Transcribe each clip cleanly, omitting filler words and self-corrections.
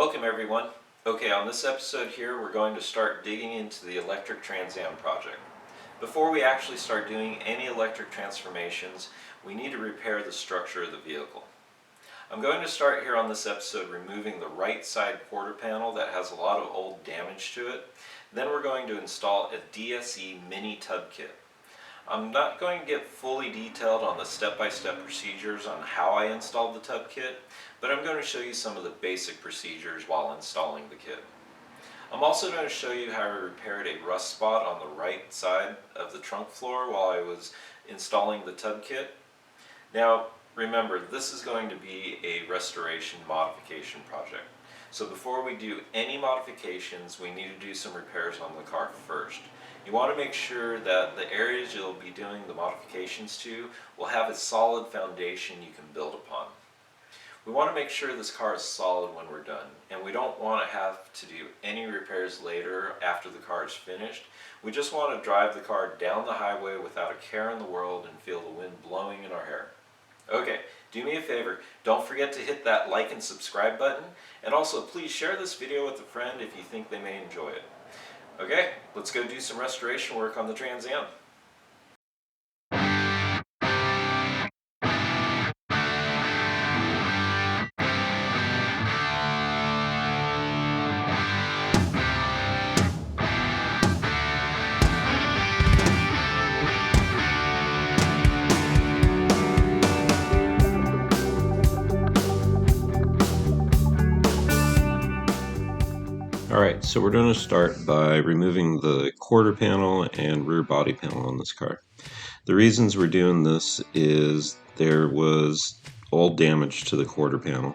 Welcome everyone. Okay, on this episode here we're going to start digging into the electric Trans Am project. Before we actually start doing any electric transformations, we need to repair the structure of the vehicle. I'm going to start here on this episode removing the right side quarter panel that has a lot of old damage to it. Then we're going to install a DSE mini tub kit. I'm not going to get fully detailed on the step-by-step procedures on how I installed the tub kit, but I'm going to show you some of the basic procedures while installing the kit. I'm also going to show you how I repaired a rust spot on the right side of the trunk floor while I was installing the tub kit. Now remember, this is going to be a restoration modification project. So before we do any modifications, we need to do some repairs on the car first. You want to make sure that the areas you'll be doing the modifications to will have a solid foundation you can build upon. We want to make sure this car is solid when we're done, and we don't want to have to do any repairs later after the car is finished. We just want to drive the car down the highway without a care in the world and feel the wind blowing in our hair. Okay, do me a favor, don't forget to hit that like and subscribe button, and also please share this video with a friend if you think they may enjoy it. Okay, let's go do some restoration work on the Trans Am. Alright, so we're going to start by removing the quarter panel and rear body panel on this car. The reasons we're doing this is there was old damage to the quarter panel.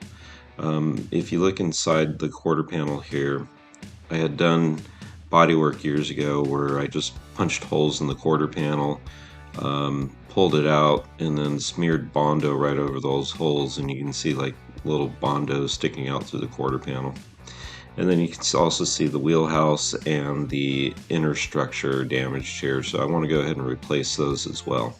If you look inside the quarter panel here, I had done body work years ago where I just punched holes in the quarter panel, pulled it out, and then smeared Bondo right over those holes, and you can see like little Bondos sticking out through the quarter panel. And then you can also see the wheelhouse and the inner structure damaged here, so I want to go ahead and replace those as well.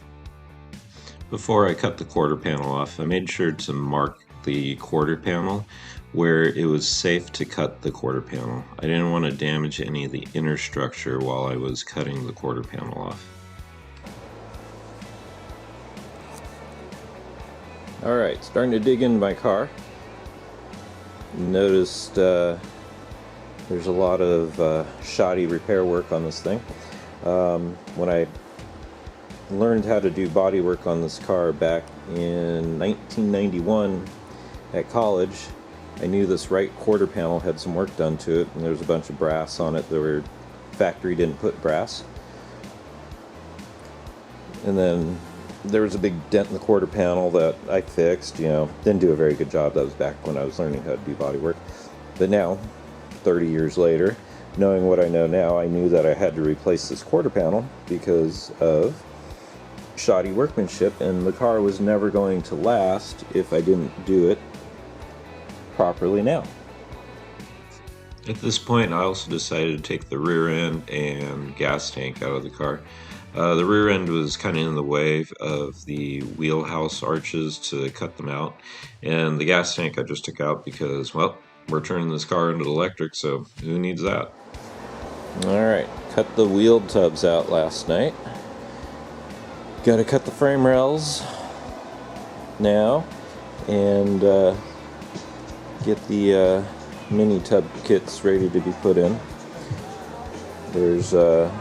Before I cut the quarter panel off, I made sure to mark the quarter panel where it was safe to cut the quarter panel. I didn't want to damage any of the inner structure while I was cutting the quarter panel off. Alright, starting to dig into my car. Noticed there's a lot of shoddy repair work on this thing. When I learned how to do body work on this car back in 1991 at college, I knew this right quarter panel had some work done to it, and there was a bunch of brass on it. The factory didn't put brass. And then there was a big dent in the quarter panel that I fixed, didn't do a very good job. That was back when I was learning how to do body work. But now, 30 years later, knowing what I know now, I knew that I had to replace this quarter panel because of shoddy workmanship, and the car was never going to last if I didn't do it properly now. At this point, I also decided to take the rear end and gas tank out of the car. The rear end was kind of in the way of the wheelhouse arches to cut them out, and the gas tank I just took out because, well, we're turning this car into electric, so who needs that? Alright, cut the wheel tubs out last night. Gotta cut the frame rails now and get the mini tub kits ready to be put in. There's the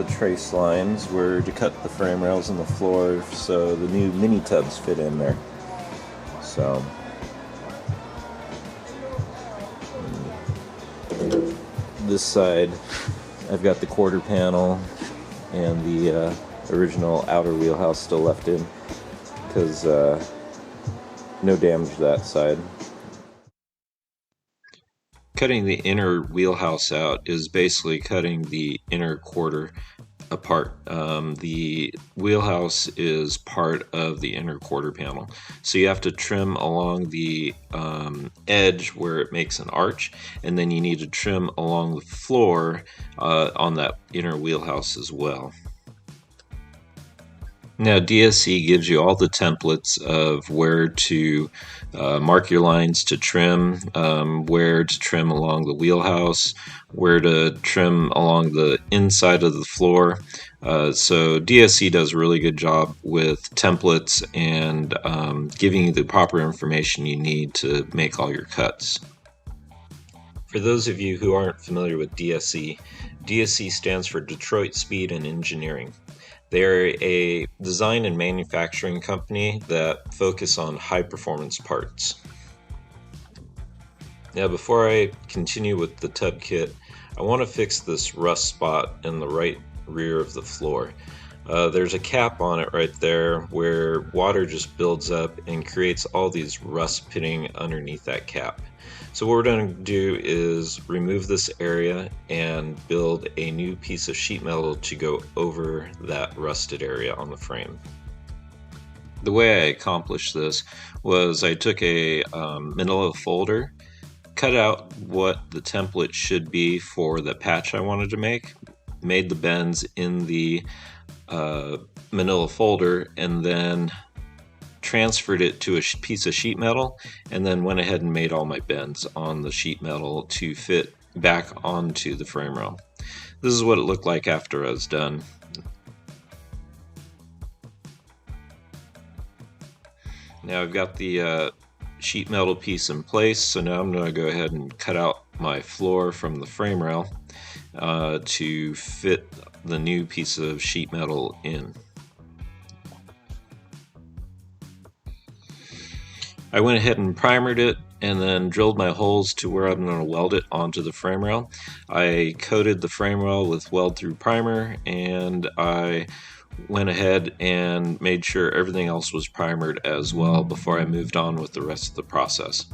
trace lines where to cut the frame rails in the floor so the new mini tubs fit in there. So this side I've got the quarter panel and the original outer wheelhouse still left in because no damage to that side. Cutting the inner wheelhouse out is basically cutting the inner quarter apart. The wheelhouse is part of the inner quarter panel, so you have to trim along the edge where it makes an arch, and then you need to trim along the floor on that inner wheelhouse as well. Now, DSC gives you all the templates of where to mark your lines to trim, where to trim along the wheelhouse, where to trim along the inside of the floor. So DSC does a really good job with templates and giving you the proper information you need to make all your cuts. For those of you who aren't familiar with DSC, DSC stands for Detroit Speed and Engineering. They're a design and manufacturing company that focus on high performance parts. Now, before I continue with the tub kit, I want to fix this rust spot in the right rear of the floor. There's a cap on it right there where water just builds up and creates all these rust pitting underneath that cap. So what we're going to do is remove this area and build a new piece of sheet metal to go over that rusted area on the frame. The way I accomplished this was I took a manila folder, cut out what the template should be for the patch I wanted to make, made the bends in the manila folder, and then transferred it to a piece of sheet metal, and then went ahead and made all my bends on the sheet metal to fit back onto the frame rail. This is what it looked like after I was done. Now I've got the sheet metal piece in place, so now I'm going to go ahead and cut out my floor from the frame rail to fit the new piece of sheet metal in. I went ahead and primered it and then drilled my holes to where I'm going to weld it onto the frame rail. I coated the frame rail with weld through primer, and I went ahead and made sure everything else was primered as well before I moved on with the rest of the process.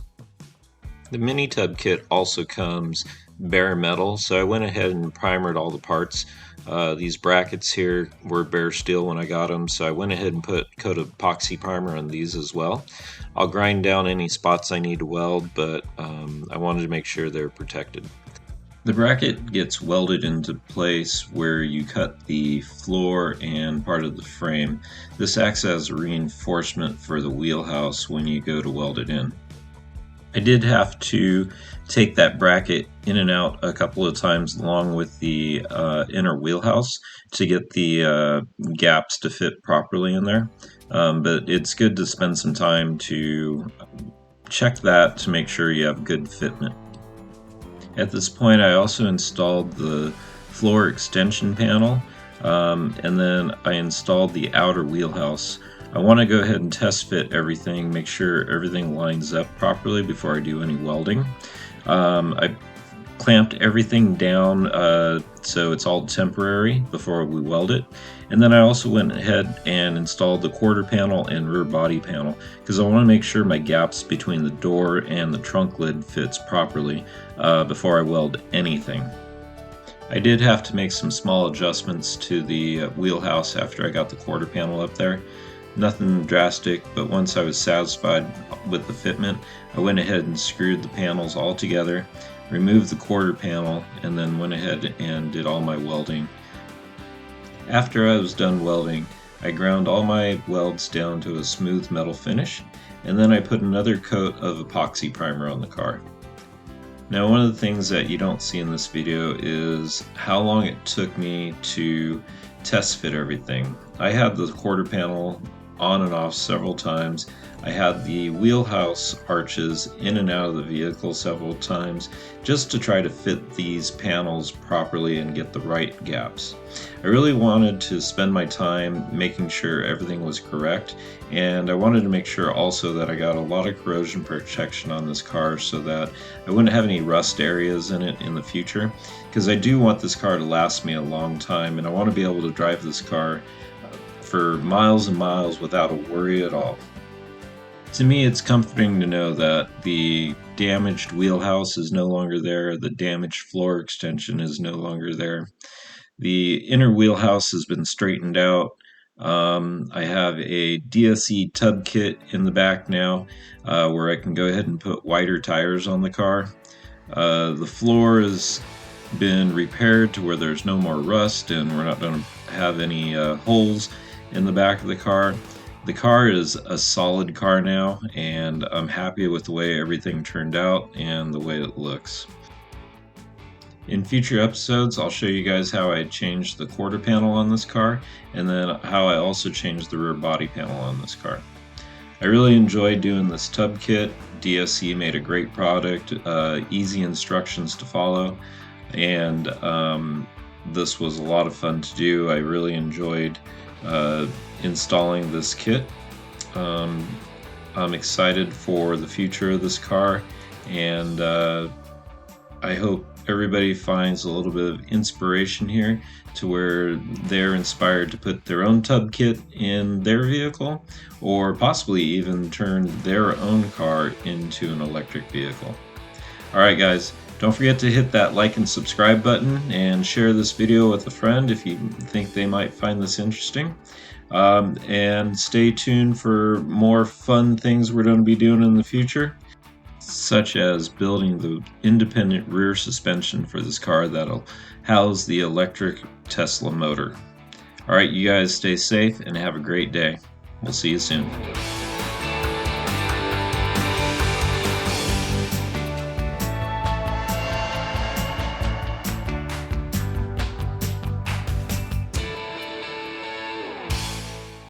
The mini tub kit also comes bare metal, so I went ahead and primered all the parts. These brackets here were bare steel when I got them, so I went ahead and put a coat of epoxy primer on these as well. I'll grind down any spots I need to weld, but I wanted to make sure they're protected. The bracket gets welded into place where you cut the floor and part of the frame. This acts as a reinforcement for the wheelhouse when you go to weld it in. I did have to take that bracket in and out a couple of times along with the inner wheelhouse to get the gaps to fit properly in there. But it's good to spend some time to check that to make sure you have good fitment. At this point, I also installed the floor extension panel, and then I installed the outer wheelhouse. I want to go ahead and test fit everything, make sure everything lines up properly before I do any welding. I clamped everything down so it's all temporary before we weld it. And then I also went ahead and installed the quarter panel and rear body panel because I want to make sure my gaps between the door and the trunk lid fits properly before I weld anything. I did have to make some small adjustments to the wheelhouse after I got the quarter panel up there. Nothing drastic, but once I was satisfied with the fitment, I went ahead and screwed the panels all together, removed the quarter panel, and then went ahead and did all my welding. After I was done welding, I ground all my welds down to a smooth metal finish, and then I put another coat of epoxy primer on the car. Now, one of the things that you don't see in this video is how long it took me to test fit everything. I had the quarter panel on and off several times. I had the wheelhouse arches in and out of the vehicle several times just to try to fit these panels properly and get the right gaps. I really wanted to spend my time making sure everything was correct, and I wanted to make sure also that I got a lot of corrosion protection on this car so that I wouldn't have any rust areas in it in the future, because I do want this car to last me a long time, and I want to be able to drive this car for miles and miles without a worry at all. To me, it's comforting to know that the damaged wheelhouse is no longer there, the damaged floor extension is no longer there. The inner wheelhouse has been straightened out. I have a DSC tub kit in the back now where I can go ahead and put wider tires on the car. The floor has been repaired to where there's no more rust and we're not going to have any holes in the back of the car. The car is a solid car now, and I'm happy with the way everything turned out and the way it looks. In future episodes, I'll show you guys how I changed the quarter panel on this car, and then how I also changed the rear body panel on this car. I really enjoyed doing this tub kit. DSC made a great product, easy instructions to follow, and this was a lot of fun to do. I really enjoyed installing this kit. I'm excited for the future of this car, and I hope everybody finds a little bit of inspiration here to where they're inspired to put their own tub kit in their vehicle, or possibly even turn their own car into an electric vehicle. Alright guys, don't forget to hit that like and subscribe button, and share this video with a friend if you think they might find this interesting. And stay tuned for more fun things we're going to be doing in the future, such as building the independent rear suspension for this car that'll house the electric Tesla motor. Alright, you guys stay safe and have a great day. We'll see you soon.